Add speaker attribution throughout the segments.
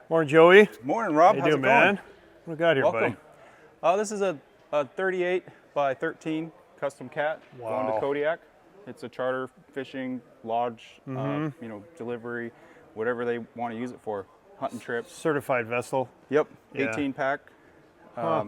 Speaker 1: Morning, Joey.
Speaker 2: Morning, Rob.
Speaker 1: How you
Speaker 2: How's
Speaker 1: doing,
Speaker 2: it going?
Speaker 1: man? What we got here,
Speaker 2: Welcome.
Speaker 1: buddy?
Speaker 2: This is a 38 by 13 custom cat going to Kodiak. It's a charter fishing lodge, delivery, whatever they want to use it for. Hunting trips.
Speaker 1: Certified vessel.
Speaker 2: Yep,
Speaker 1: Yeah.
Speaker 2: 18 pack. It's got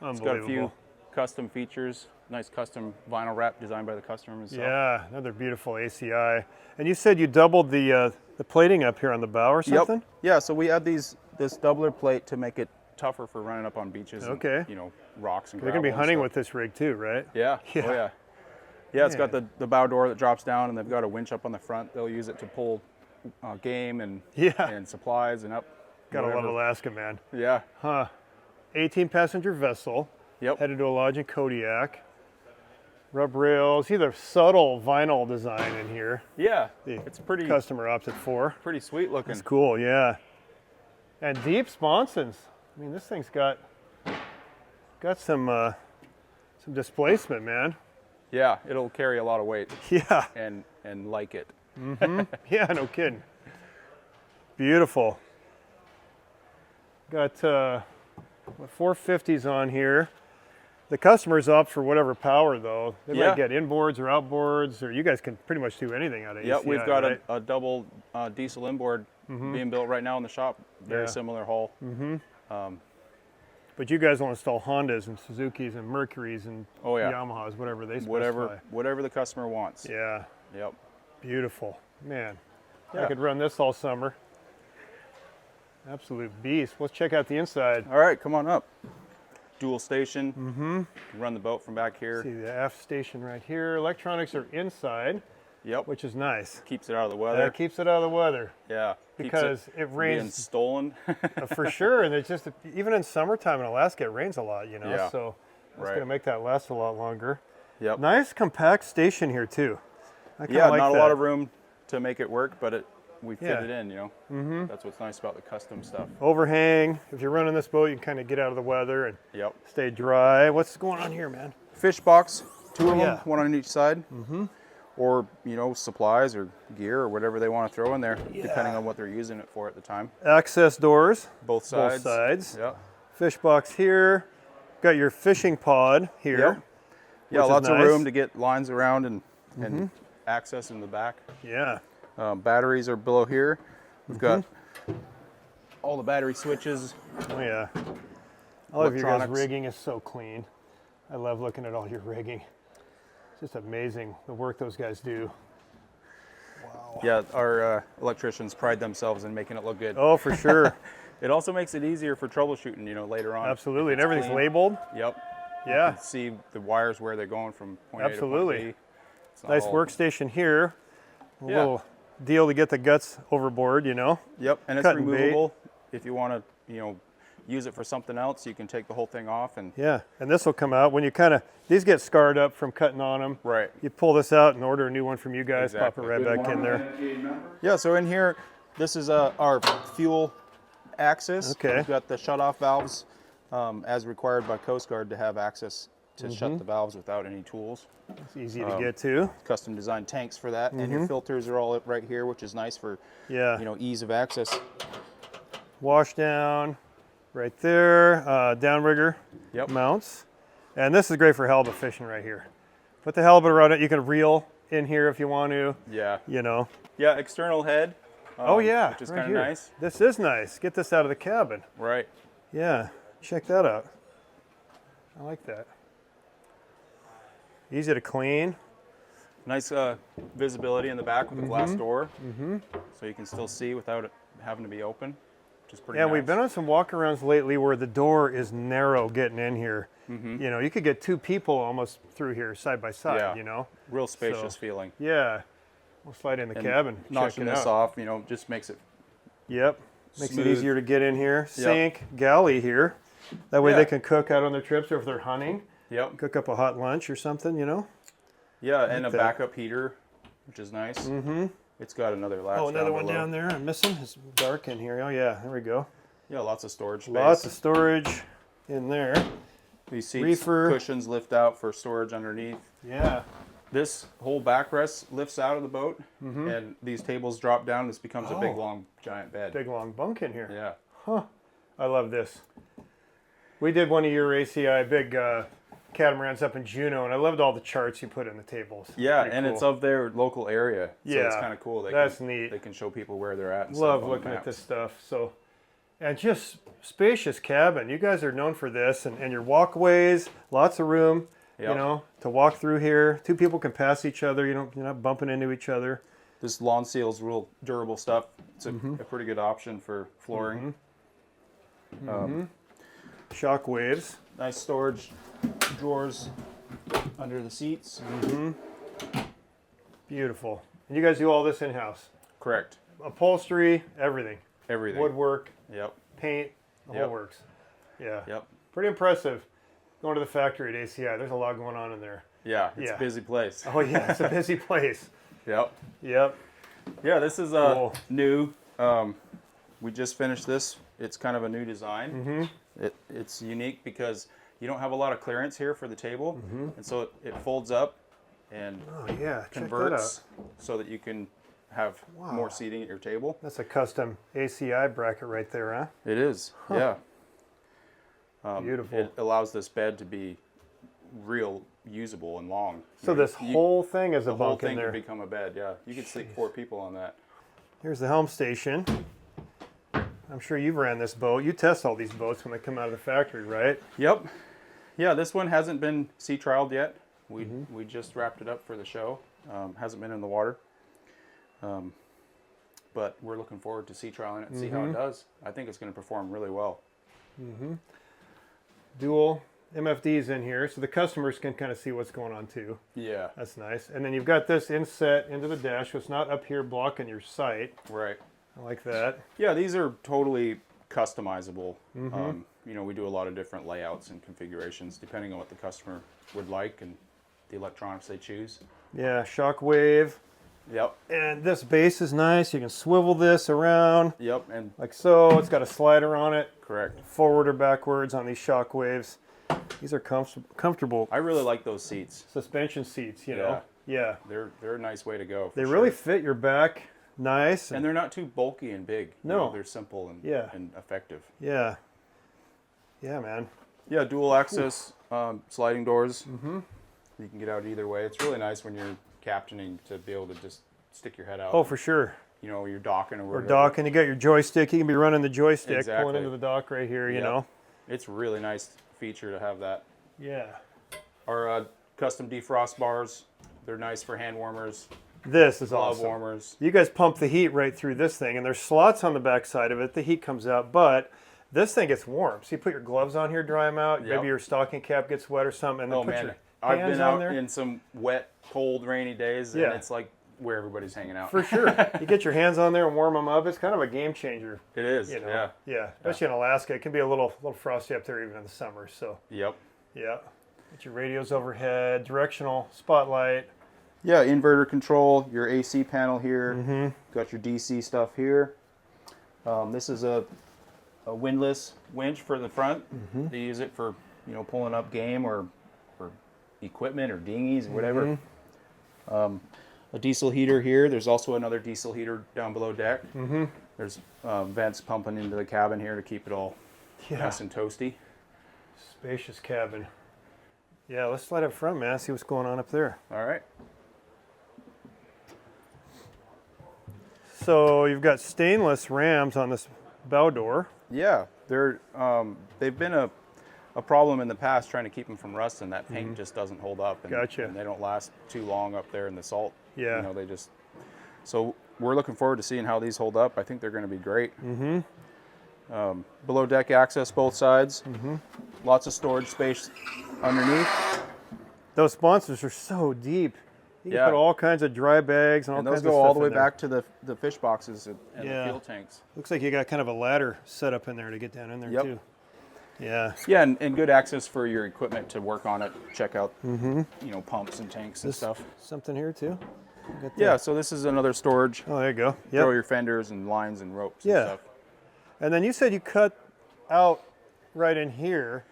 Speaker 2: a few
Speaker 1: Unbelievable.
Speaker 2: custom features. Nice custom vinyl wrap designed by the customer himself.
Speaker 1: Yeah, another beautiful ACI. And you said you doubled the plating up here on the bow or something?
Speaker 2: Yep. Yeah, so we add this doubler plate to make it tougher for running up on beaches.
Speaker 1: Okay.
Speaker 2: And, rocks and
Speaker 1: You're
Speaker 2: gravel.
Speaker 1: going to be hunting
Speaker 2: and
Speaker 1: with this rig too, right?
Speaker 2: Yeah.
Speaker 1: Yeah.
Speaker 2: Oh, yeah. Yeah, it's got the bow door that drops down, and they've got a winch up on the front. They'll use it to pull game and supplies and up.
Speaker 1: Gotta
Speaker 2: whatever.
Speaker 1: love Alaska, man.
Speaker 2: Yeah.
Speaker 1: Huh. 18-passenger vessel.
Speaker 2: Yep.
Speaker 1: Headed to a lodge in Kodiak. Rub rails. See the subtle vinyl design in here.
Speaker 2: Yeah.
Speaker 1: The
Speaker 2: It's pretty
Speaker 1: customer opted for.
Speaker 2: pretty sweet looking.
Speaker 1: It's cool, yeah. And deep sponsons. I mean, this thing's got some displacement, man.
Speaker 2: Yeah, it'll carry a lot of weight
Speaker 1: Yeah.
Speaker 2: and like it.
Speaker 1: Yeah, no kidding. Beautiful. Got 450s on here. The customers opt for whatever power, though. They might get inboards or outboards, or you guys can pretty much do anything out of ACI.
Speaker 2: Yeah, we've got
Speaker 1: right?
Speaker 2: a double diesel inboard being built right now in the shop. Very similar hull.
Speaker 1: But you guys will install Hondas and Suzukis and Mercuries and Yamahas, whatever they specify.
Speaker 2: Whatever the customer wants.
Speaker 1: Yeah.
Speaker 2: Yep.
Speaker 1: Beautiful. Man,
Speaker 2: Yeah.
Speaker 1: I could run this all summer. Absolute beast. Let's check out the inside.
Speaker 2: All right, come on up. Dual station. Run the boat from back here.
Speaker 1: See the aft station right here. Electronics are inside,
Speaker 2: Yep.
Speaker 1: which is nice.
Speaker 2: Keeps it out of the weather.
Speaker 1: That keeps it out of the weather
Speaker 2: Yeah.
Speaker 1: because
Speaker 2: Keeps
Speaker 1: it
Speaker 2: from
Speaker 1: rains
Speaker 2: being stolen.
Speaker 1: for sure. And it's just even in summertime in Alaska, it rains a lot,
Speaker 2: Yeah.
Speaker 1: So that's
Speaker 2: Right.
Speaker 1: going to make that last a lot longer.
Speaker 2: Yep.
Speaker 1: Nice compact station here too. I kinda
Speaker 2: Yeah,
Speaker 1: like
Speaker 2: not
Speaker 1: that.
Speaker 2: a lot of room to make it work, but we fit
Speaker 1: Yeah.
Speaker 2: it in, That's what's nice about the custom stuff.
Speaker 1: Overhang. If you're running this boat, you can kind of get out of the weather and
Speaker 2: Yep.
Speaker 1: stay dry. What's going on here, man?
Speaker 2: Fish box, two of them,
Speaker 1: yeah.
Speaker 2: one on each side. Or, supplies or gear or whatever they want to throw in there, depending on what they're using it for at the time.
Speaker 1: Access doors.
Speaker 2: Both sides.
Speaker 1: Both sides.
Speaker 2: Yep.
Speaker 1: Fish box here. Got your fishing pod here.
Speaker 2: Yep. Yeah,
Speaker 1: which is
Speaker 2: lots of
Speaker 1: nice.
Speaker 2: room to get lines around and access in the back.
Speaker 1: Yeah.
Speaker 2: Batteries are below here. We've got all the battery switches.
Speaker 1: Oh yeah. All of your guys'
Speaker 2: Electronics.
Speaker 1: rigging is so clean. I love looking at all your rigging. It's just amazing the work those guys do. Wow.
Speaker 2: Yeah, our electricians pride themselves in making it look good.
Speaker 1: Oh, for sure.
Speaker 2: It also makes it easier for troubleshooting, later on.
Speaker 1: Absolutely. And
Speaker 2: It's
Speaker 1: everything's
Speaker 2: clean.
Speaker 1: labeled.
Speaker 2: Yep.
Speaker 1: Yeah.
Speaker 2: You can see the wires where they're going from point A
Speaker 1: Absolutely.
Speaker 2: to point B. It's not
Speaker 1: Nice
Speaker 2: all-
Speaker 1: workstation here. A
Speaker 2: Yeah.
Speaker 1: little deal to get the guts overboard,
Speaker 2: Yep, and it's
Speaker 1: Cut and bait.
Speaker 2: removable. If you want to, use it for something else, you can take the whole thing off and.
Speaker 1: Yeah. And this will come out when you these get scarred up from cutting on them.
Speaker 2: Right.
Speaker 1: You pull this out and order a new one from you guys,
Speaker 2: Exactly.
Speaker 1: pop it right back in there.
Speaker 2: Yeah, so in here, this is our fuel access.
Speaker 1: Okay.
Speaker 2: We've got the shut-off valves as required by Coast Guard to have access to shut the valves without any tools.
Speaker 1: It's easy to get to.
Speaker 2: Custom designed tanks for that, and your filters are all right here, which is nice for
Speaker 1: Yeah.
Speaker 2: ease of access.
Speaker 1: Wash down right there. Downrigger
Speaker 2: Yep.
Speaker 1: mounts. And this is great for halibut fishing right here. Put the halibut around it. You can reel in here if you want to,
Speaker 2: Yeah.
Speaker 1: Yeah,
Speaker 2: External head.
Speaker 1: oh, yeah.
Speaker 2: Which is
Speaker 1: right
Speaker 2: kind of
Speaker 1: here.
Speaker 2: nice.
Speaker 1: This is nice. Get this out of the cabin.
Speaker 2: Right.
Speaker 1: Yeah. Check that out. I like that. Easy to clean.
Speaker 2: Nice visibility in the back with the glass door, so you can still see without it having to be open, which is pretty
Speaker 1: Yeah,
Speaker 2: nice.
Speaker 1: we've been on some walk-arounds lately where the door is narrow getting in here. You could get two people almost through here side by side,
Speaker 2: Yeah. Real spacious
Speaker 1: So-
Speaker 2: feeling.
Speaker 1: Yeah. We'll slide in the
Speaker 2: And
Speaker 1: cabin. Check
Speaker 2: Notching
Speaker 1: it
Speaker 2: this
Speaker 1: out.
Speaker 2: off, just makes it.
Speaker 1: Yep. Makes
Speaker 2: Smooth.
Speaker 1: it easier to get in here. Sink, galley here. That way they can cook out on their trips or if they're hunting.
Speaker 2: Yep.
Speaker 1: Cook up a hot lunch or something,
Speaker 2: Yeah, and a
Speaker 1: that.
Speaker 2: backup heater, which is nice. It's got another latch.
Speaker 1: Oh, another
Speaker 2: down
Speaker 1: one
Speaker 2: below.
Speaker 1: down there. I'm missing. It's dark in here. Oh, yeah. There we go.
Speaker 2: Yeah, lots of storage space.
Speaker 1: Lots of storage in there.
Speaker 2: These seats,
Speaker 1: reefer.
Speaker 2: cushions lift out for storage underneath.
Speaker 1: Yeah.
Speaker 2: This whole backrest lifts out of the boat, and these tables drop down. This becomes a big, long, giant bed.
Speaker 1: Big long bunk in here.
Speaker 2: Yeah.
Speaker 1: I love this. We did one of your ACI big catamarans up in Juneau, and I loved all the charts you put in the tables.
Speaker 2: Yeah,
Speaker 1: Pretty
Speaker 2: and
Speaker 1: cool.
Speaker 2: it's of their local area. So it's kind of cool.
Speaker 1: That's neat.
Speaker 2: They can show people where they're at. And
Speaker 1: Love
Speaker 2: stuff on
Speaker 1: looking
Speaker 2: the
Speaker 1: at this
Speaker 2: maps.
Speaker 1: stuff. So, and just spacious cabin. You guys are known for this, and your walkways, lots of room.
Speaker 2: Yep.
Speaker 1: You know, to walk through here. Two people can pass each other. You're not bumping into each other.
Speaker 2: This lawn seal's real durable stuff. It's a pretty good option for flooring.
Speaker 1: Shock waves.
Speaker 2: Nice storage drawers under the seats.
Speaker 1: Beautiful. And you guys do all this in-house.
Speaker 2: Correct.
Speaker 1: Upholstery, everything.
Speaker 2: Everything.
Speaker 1: Woodwork,
Speaker 2: Yep.
Speaker 1: paint, the whole works. Yeah.
Speaker 2: Yep.
Speaker 1: Pretty impressive. Going to the factory at ACI, there's a lot going on in there.
Speaker 2: Yeah, it's a busy place.
Speaker 1: Oh yeah, it's a busy place.
Speaker 2: Yep.
Speaker 1: Yep.
Speaker 2: Yeah, this is
Speaker 1: Cool.
Speaker 2: new. We just finished this. It's kind of a new design. It's unique because you don't have a lot of clearance here for the table, and so it folds up and
Speaker 1: Oh yeah, check that out.
Speaker 2: converts so that you can have more seating at your table.
Speaker 1: That's a custom ACI bracket right there, huh?
Speaker 2: It is, yeah.
Speaker 1: Beautiful.
Speaker 2: It allows this bed to be real usable and long.
Speaker 1: So this whole thing is a
Speaker 2: the whole
Speaker 1: bunk in
Speaker 2: thing
Speaker 1: there.
Speaker 2: can become a bed. Yeah, you could sleep 4 people on that.
Speaker 1: Here's the helm station. I'm sure you've ran this boat. You test all these boats when they come out of the factory, right?
Speaker 2: Yep. Yeah, this one hasn't been sea trialed yet. We just wrapped it up for the show. Hasn't been in the water. But we're looking forward to sea trialing it and see how it does. I think it's going to perform really well.
Speaker 1: Dual MFDs in here, so the customers can kind of see what's going on too.
Speaker 2: Yeah.
Speaker 1: That's nice. And then you've got this inset into the dash, so it's not up here blocking your sight.
Speaker 2: Right.
Speaker 1: I like that.
Speaker 2: Yeah, these are totally customizable. You know, we do a lot of different layouts and configurations depending on what the customer would like and the electronics they choose.
Speaker 1: Yeah, shock wave.
Speaker 2: Yep.
Speaker 1: And this base is nice. You can swivel this around
Speaker 2: Yep. And
Speaker 1: like so. It's got a slider on it,
Speaker 2: correct.
Speaker 1: forward or backwards on these shock waves. These are comfortable
Speaker 2: I really like those seats.
Speaker 1: suspension seats, you know. Yeah.
Speaker 2: They're a nice way to go.
Speaker 1: They really fit your back nice.
Speaker 2: And they're not too bulky and big. You
Speaker 1: No.
Speaker 2: know, they're simple and, and effective.
Speaker 1: Yeah. Yeah, man.
Speaker 2: Yeah, dual access sliding doors. You can get out either way. It's really nice when you're captaining to be able to just stick your head out.
Speaker 1: Oh, for sure.
Speaker 2: You know, you're docking or
Speaker 1: Or
Speaker 2: whatever.
Speaker 1: docking, you got your joystick. You can be running the joystick,
Speaker 2: Exactly.
Speaker 1: pulling into the dock right here, you know.
Speaker 2: It's a really nice feature to have that.
Speaker 1: Yeah.
Speaker 2: Our custom defrost bars, they're nice for hand warmers,
Speaker 1: This is
Speaker 2: glove
Speaker 1: awesome.
Speaker 2: warmers.
Speaker 1: You guys pump the heat right through this thing, and there's slots on the back side of it. The heat comes out, but this thing gets warm. So you put your gloves on here, dry them out.
Speaker 2: Yep.
Speaker 1: Maybe your stocking cap gets wet or something, and then
Speaker 2: Oh
Speaker 1: put
Speaker 2: man,
Speaker 1: your
Speaker 2: I've
Speaker 1: hands
Speaker 2: been
Speaker 1: on
Speaker 2: out
Speaker 1: there.
Speaker 2: in some wet, cold, rainy days, and
Speaker 1: Yeah.
Speaker 2: it's like where everybody's hanging out.
Speaker 1: For sure. You get your hands on there and warm them up. It's kind of a game changer.
Speaker 2: It is,
Speaker 1: You know?
Speaker 2: yeah.
Speaker 1: Yeah. Especially in Alaska. It can be a little frosty up there even in the summer. So,
Speaker 2: Yep.
Speaker 1: yeah. Get your radios overhead, directional spotlight.
Speaker 2: Yeah, inverter control, your AC panel here, got your DC stuff here. This is a windlass winch for the front. They use it for, you know, pulling up game or for equipment or dinghies or whatever. A diesel heater here. There's also another diesel heater down below deck. There's vents pumping into the cabin here to keep it all nice and toasty.
Speaker 1: Spacious cabin. Yeah, let's slide up front, man. See what's going on up there.
Speaker 2: All right.
Speaker 1: So you've got stainless rams on this bow door.
Speaker 2: Yeah, they've been a problem in the past trying to keep them from rusting. That paint just doesn't hold up, and,
Speaker 1: Gotcha.
Speaker 2: and they don't last too long up there in the salt.
Speaker 1: Yeah.
Speaker 2: You know, they just. So we're looking forward to seeing how these hold up. I think they're going to be great. Below deck access both sides. Lots of storage space underneath.
Speaker 1: Those sponsors are so deep. You can put all kinds of dry bags and all
Speaker 2: And
Speaker 1: kinds
Speaker 2: those
Speaker 1: of
Speaker 2: go
Speaker 1: stuff
Speaker 2: all the way
Speaker 1: in there.
Speaker 2: back to the fish boxes and the fuel tanks.
Speaker 1: Looks like you got kind of a ladder set up in there to get down in there
Speaker 2: Yep.
Speaker 1: too. Yeah.
Speaker 2: Yeah, and good access for your equipment to work on it. Check out, you know, pumps and tanks and stuff.
Speaker 1: Something here too. Got the-
Speaker 2: Yeah, so this is another storage.
Speaker 1: Oh, there you go.
Speaker 2: Throw
Speaker 1: Yep.
Speaker 2: your fenders and lines and ropes
Speaker 1: Yeah.
Speaker 2: and stuff.
Speaker 1: And then you said you cut out right in here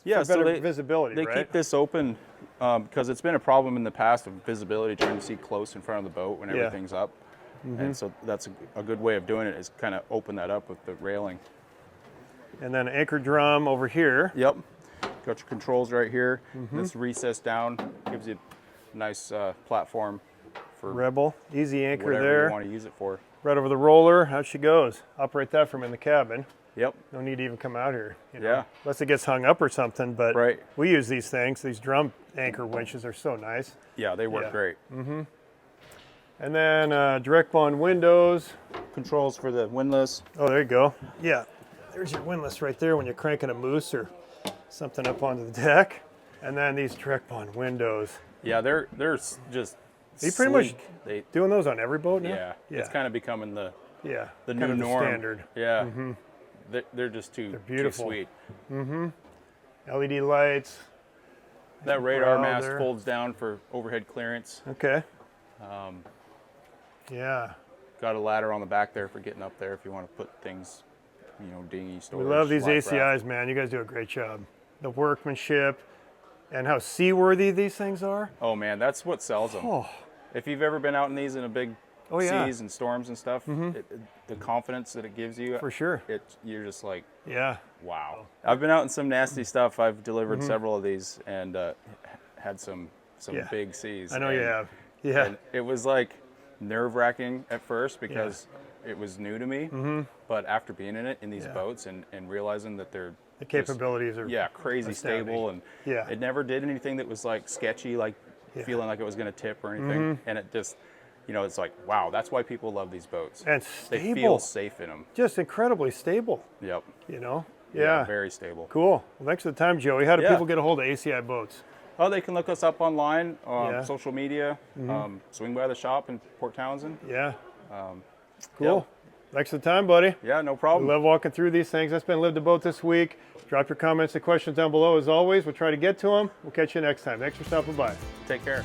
Speaker 2: Yeah,
Speaker 1: for better
Speaker 2: so they
Speaker 1: visibility,
Speaker 2: they
Speaker 1: right?
Speaker 2: keep this open because it's been a problem in the past of visibility, trying to see close in front of the boat when everything's up. And so that's a good way of doing it is kind of open that up with the railing.
Speaker 1: And then anchor drum over here.
Speaker 2: Yep. Got your controls right here. This recess down gives you a nice platform for
Speaker 1: Rebel, easy anchor
Speaker 2: whatever
Speaker 1: there.
Speaker 2: you want to use it for.
Speaker 1: Right over the roller, out she goes. Operate that from in the cabin.
Speaker 2: Yep.
Speaker 1: No need to even come out here. You know?
Speaker 2: Yeah.
Speaker 1: Unless it gets hung up or something, but
Speaker 2: Right.
Speaker 1: we use these things. These drum anchor winches are so nice.
Speaker 2: Yeah, they work
Speaker 1: Yeah.
Speaker 2: great.
Speaker 1: And then direct bond windows.
Speaker 2: Controls for the windlass.
Speaker 1: Oh, there you go. Yeah, there's your windlass right there when you're cranking a moose or something up onto the deck. And then these direct bond windows.
Speaker 2: Yeah, they're just
Speaker 1: You pretty much
Speaker 2: sleek. They
Speaker 1: doing those on every boat now?
Speaker 2: yeah, it's kind of becoming the
Speaker 1: yeah,
Speaker 2: the
Speaker 1: kind
Speaker 2: new
Speaker 1: of the
Speaker 2: norm.
Speaker 1: standard.
Speaker 2: Yeah. They're just too
Speaker 1: beautiful.
Speaker 2: sweet.
Speaker 1: LED lights.
Speaker 2: That radar
Speaker 1: Wow,
Speaker 2: mast
Speaker 1: there.
Speaker 2: folds down for overhead clearance.
Speaker 1: Okay. Yeah.
Speaker 2: Got a ladder on the back there for getting up there if you want to put things, dinghy
Speaker 1: We
Speaker 2: storage.
Speaker 1: love these
Speaker 2: life raft.
Speaker 1: ACIs, man. You guys do a great job. The workmanship and how seaworthy these things are.
Speaker 2: Oh man, that's what sells them.
Speaker 1: Oh,
Speaker 2: If you've ever been out in these in a big
Speaker 1: Oh, yeah.
Speaker 2: seas and storms and stuff, the confidence that it gives you,
Speaker 1: for sure.
Speaker 2: you're just like,
Speaker 1: Yeah.
Speaker 2: wow. I've been out in some nasty stuff. I've delivered several of these and had some
Speaker 1: Yeah.
Speaker 2: big seas.
Speaker 1: I know you
Speaker 2: And-
Speaker 1: have. Yeah.
Speaker 2: And it was like nerve-wracking at first because it was new to me. But after being in it in these
Speaker 1: Yeah.
Speaker 2: boats and realizing that they're
Speaker 1: The
Speaker 2: just,
Speaker 1: capabilities are
Speaker 2: crazy
Speaker 1: astounding.
Speaker 2: stable, and
Speaker 1: Yeah.
Speaker 2: it never did anything that was like sketchy, like
Speaker 1: Yeah.
Speaker 2: feeling like it was going to tip or anything. And it just, it's like, wow, that's why people love these boats.
Speaker 1: And
Speaker 2: They
Speaker 1: stable.
Speaker 2: feel safe in them.
Speaker 1: Just incredibly stable,
Speaker 2: Yep.
Speaker 1: you know? Yeah.
Speaker 2: Very stable.
Speaker 1: Cool. Well, thanks for the time, Joey. How do
Speaker 2: Yeah.
Speaker 1: people get a hold of ACI Boats?
Speaker 2: Oh, they can look us up online on
Speaker 1: Yeah.
Speaker 2: social media. Swing by the shop in Port Townsend.
Speaker 1: Yeah. Cool. Thanks for the time, buddy.
Speaker 2: Yeah, no
Speaker 1: We
Speaker 2: problem.
Speaker 1: love walking through these things. That's been Live the Boat this week. Drop your comments and questions down below as always. We'll try to get to them. We'll catch you next time. Thanks for stopping by.
Speaker 2: Take care.